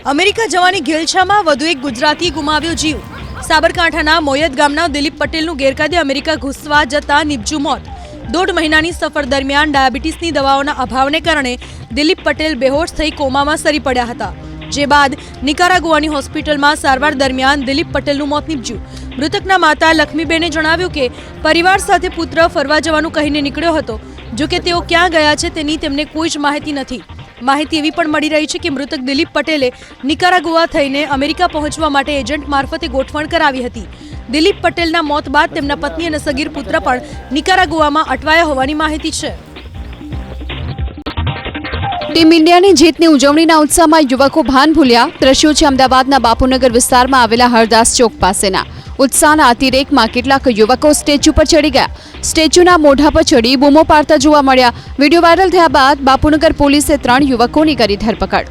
America જવાની ઘેલછામાં વધુ એક ગુજરાતીએ ગુમાવ્યો જીવ। સાબરકાંઠાના મોયદ ગામના દિલીપ પટેલનું ગેરકાયદે અમેરિકા ઘૂસવા જતા નિપજ્યું મોત। 1.5 મહિનાની સફર દરમિયાન ડાયાબિટીસની દવાઓના અભાવને કારણે દિલીપ પટેલ બેહોશ થઈ કોમામાં સરી પડ્યા હતા, જે બાદ નિકારાગુઆની હોસ્પિટલમાં સારવાર દરમિયાન દિલીપ પટેલનું મોત નીપજ્યું। મૃતકના માતા લક્ષ્મીબેને જણાવ્યું કે પરિવાર સાથે પુત્ર ફરવા જવાનું કહીને નીકળ્યો હતો, જો કે તેઓ ક્યાં ગયા છે તેની તેમને કોઈ જ માહિતી નથી। માહિતી એવી પણ મળી રહી છે કે મૃતક દિલીપ પટેલે નિકારાગુઆ થઈને અમેરિકા પહોંચવા માટે એજન્ટ મારફતે ગોઠવણ કરાવી હતી। દિલીપ પટેલના મોત બાદ તેમના પત્ની અને સગીર પુત્ર પણ નિકારાગુઆમાં અટવાયા હોવાની માહિતી છે। ટીમ ઇન્ડિયાની જીતની ઉજવણીના ઉત્સાહમાં યુવકો ભાન ભૂલ્યા। દ્રશ્યો છે અમદાવાદના બાપુનગર વિસ્તારમાં આવેલા હરદાસ ચોક પાસેના। ઉત્સાહના અતિરેકમાં કેટલાક યુવકો સ્ટેચ્યુ પર ચડી ગયા। સ્ટેચ્યુના મોઢા પર ચડી બૂમો પાડતા જોવા મળ્યા। વિડીયો વાયરલ થયા બાદ બાપુનગર પોલીસે 3 યુવકોની કરી ધરપકડ।